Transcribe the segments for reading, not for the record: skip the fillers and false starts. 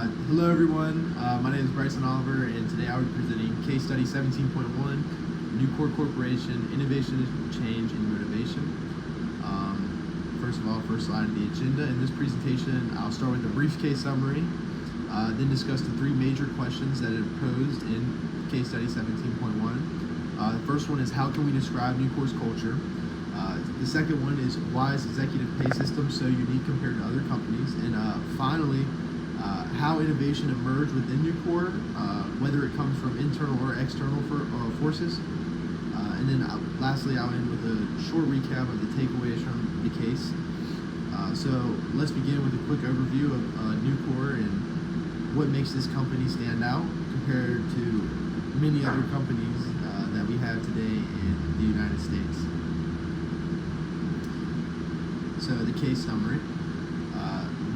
Hello everyone, my name is Bryson Oliver, and today I'll be presenting case study 17.1, Nucor Corporation, Innovation, Change, and Motivation. First of all, first slide of the agenda. In this presentation, I'll start with a brief case summary, then discuss the three major questions that are posed in case study 17.1. The first one is, how can we describe Nucor's culture? The second one is, why is executive pay system so unique compared to other companies? And finally, how innovation emerged within Nucor, whether it comes from internal or external forces. And then lastly, I'll end with a short recap of the takeaways from the case. So let's begin with a quick overview of Nucor and what makes this company stand out compared to many other companies that we have today in the United States. So the case summary.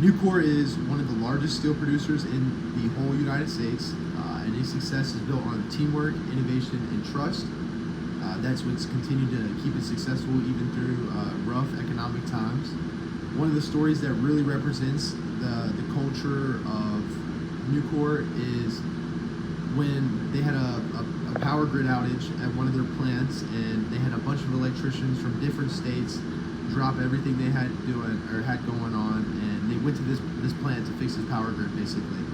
Nucor is one of the largest steel producers in the whole United States, and its success is built on teamwork, innovation, and trust. That's what's continued to keep it successful even through rough economic times. One of the stories that really represents the culture of Nucor is when they had a power grid outage at one of their plants, and they had a bunch of electricians from different states drop everything they had going on, and they went to this plant to fix this power grid basically.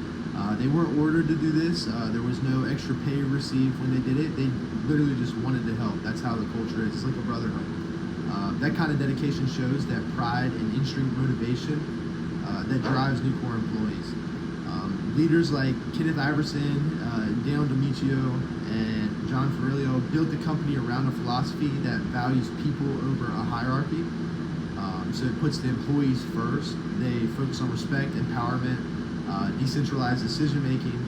They weren't ordered to do this. There was no extra pay received when they did it. They literally just wanted to help. That's how the culture is. It's like a brotherhood. That kind of dedication shows that pride and in-string motivation that drives Nucor employees. Leaders like Kenneth Iverson, Dale Demetrio, and John Ferrillo built the company around a philosophy that values people over a hierarchy. So it puts the employees first. They focus on respect, empowerment, decentralized decision making,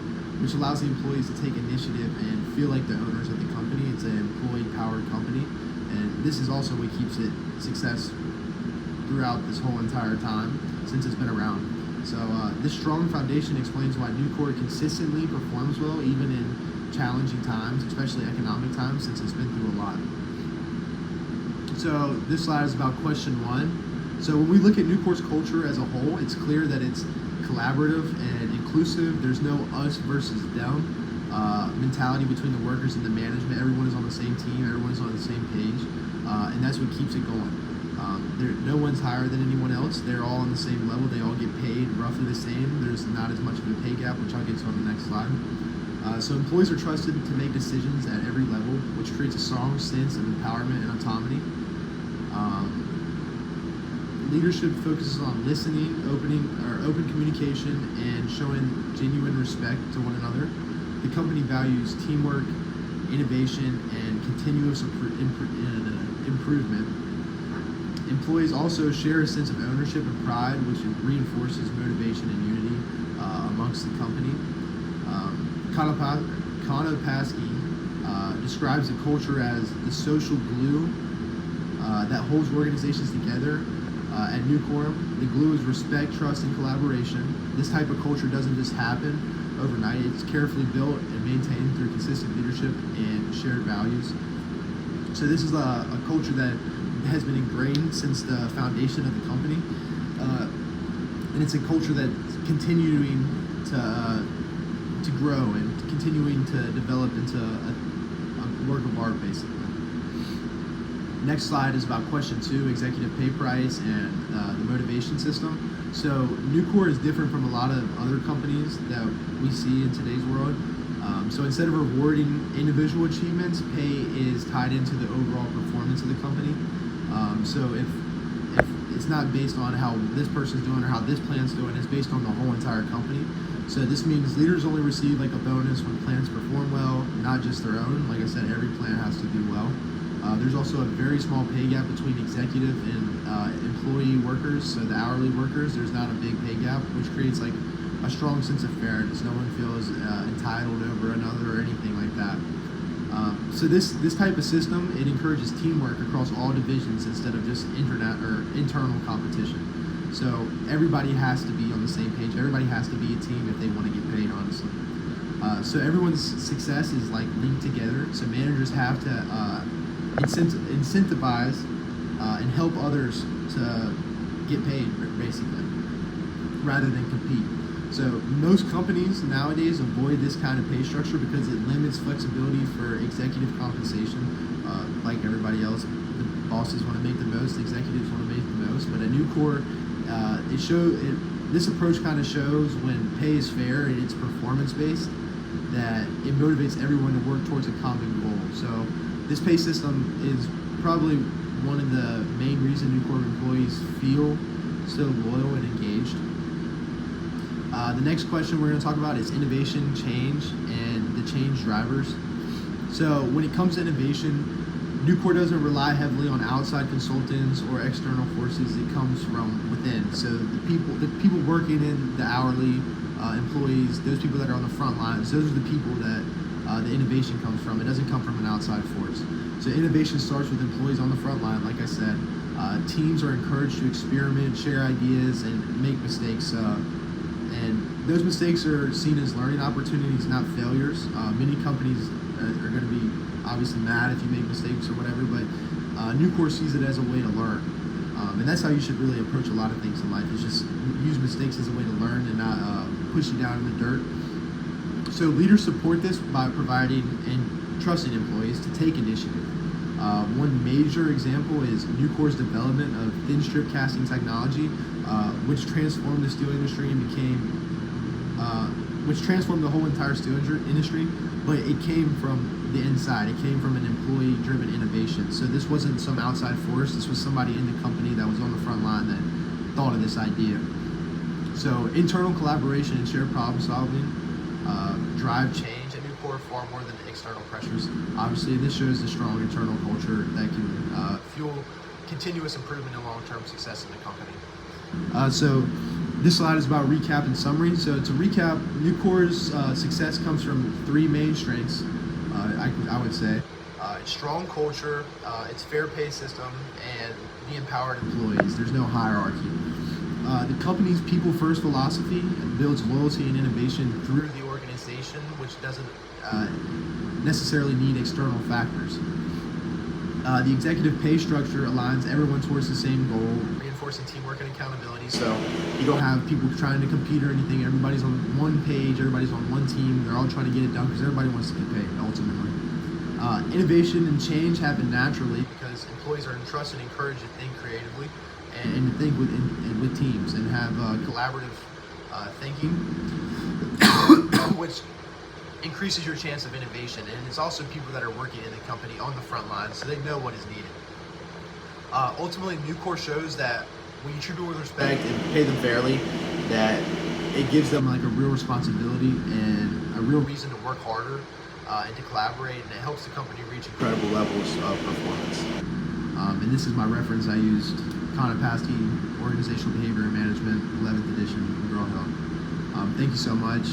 which allows the employees to take initiative and feel like the owners of the company. It's an employee-powered company, and this is also what keeps it success throughout this whole entire time since it's been around. So this strong foundation explains why Nucor consistently performs well even in challenging times, especially economic times, since it's been through a lot. So this slide is about question one. So when we look at Nucor's culture as a whole, it's clear that it's collaborative and inclusive. There's no us versus them mentality between the workers and the management. Everyone is on the same team, everyone is on the same page, and that's what keeps it going. No one's higher than anyone else. They're all on the same level. They all get paid roughly the same. There's not as much of a pay gap, which I'll get to on the next slide. So employees are trusted to make decisions at every level, which creates a strong sense of empowerment and autonomy. Leadership focuses on listening, open communication, and showing genuine respect to one another. The company values teamwork, innovation, and continuous improvement. Employees also share a sense of ownership and pride, which reinforces motivation and unity amongst the company. Konopasky describes the culture as the social glue that holds organizations together. At Nucor, the glue is respect, trust, and collaboration. This type of culture doesn't just happen overnight. It's carefully built and maintained through consistent leadership and shared values. So this is a culture that has been ingrained since the foundation of the company, and it's a culture that's continuing to grow and continuing to develop into a work of art, basically. Next slide is about question two, executive pay price and the motivation system. So Nucor is different from a lot of other companies that we see in today's world. So instead of rewarding individual achievements, pay is tied into the overall performance of the company. So if it's not based on how this person's doing or how this plant's doing, it's based on the whole entire company. So this means leaders only receive like a bonus when plants perform well, not just their own. Like I said, every plant has to do well. There's also a very small pay gap between executive and employee workers, so the hourly workers, there's not a big pay gap, which creates like a strong sense of fairness. No one feels entitled over another or anything like that. So this type of system, it encourages teamwork across all divisions instead of just internal competition. So everybody has to be on the same page. Everybody has to be a team if they want to get paid, honestly. So everyone's success is like linked together. So managers have to incentivize and help others to get paid, basically, rather than compete. So most companies nowadays avoid this kind of pay structure because it limits flexibility for executive compensation. Like everybody else, the bosses want to make the most, the executives want to make the most. But at Nucor, this approach kind of shows when pay is fair and it's performance-based, that it motivates everyone to work towards a common goal. So this pay system is probably one of the main reasons Nucor employees feel so loyal and engaged. The next question we're going to talk about is innovation, change, and the change drivers. So when it comes to innovation, Nucor doesn't rely heavily on outside consultants or external forces. It comes from within. So the people working in the hourly employees, those people that are on the front lines, those are the people that the innovation comes from. It doesn't come from an outside force. So innovation starts with employees on the front line, like I said. Teams are encouraged to experiment, share ideas, and make mistakes. And those mistakes are seen as learning opportunities, not failures. Many companies are going to be obviously mad if you make mistakes or whatever, but Nucor sees it as a way to learn. And that's how you should really approach a lot of things in life, is just use mistakes as a way to learn and not push you down in the dirt. So leaders support this by providing and trusting employees to take initiative. One major example is Nucor's development of thin strip casting technology, which transformed the steel industry and which transformed the whole entire steel industry, but it came from the inside. It came from an employee-driven innovation. So this wasn't some outside force. This was somebody in the company that was on the front line that thought of this idea. So internal collaboration and shared problem solving drive change at Nucor far more than external pressures. Obviously, this shows the strong internal culture that can fuel continuous improvement and long-term success in the company. So this slide is about recap and summary. So to recap, Nucor's success comes from three main strengths, I would say. It's strong culture, its fair pay system, and the empowered employees. There's no hierarchy. The company's people-first philosophy builds loyalty and innovation through the organization, which doesn't necessarily need external factors. The executive pay structure aligns everyone towards the same goal, reinforcing teamwork and accountability. So you don't have people trying to compete or anything. Everybody's on one page, everybody's on one team. They're all trying to get it done because everybody wants to get paid, ultimately. Innovation and change happen naturally because employees are entrusted and encouraged to think creatively and to think with teams and have collaborative thinking, which increases your chance of innovation. And it's also people that are working in the company on the front lines, so they know what is needed. Ultimately, Nucor shows that when you treat people with respect and pay them fairly, that it gives them like a real responsibility and a real reason to work harder and to collaborate, and it helps the company reach incredible levels of performance. And this is my reference. I used Konopasky, Organizational Behavior and Management, 11th edition, McGraw-Hill. Thank you so much.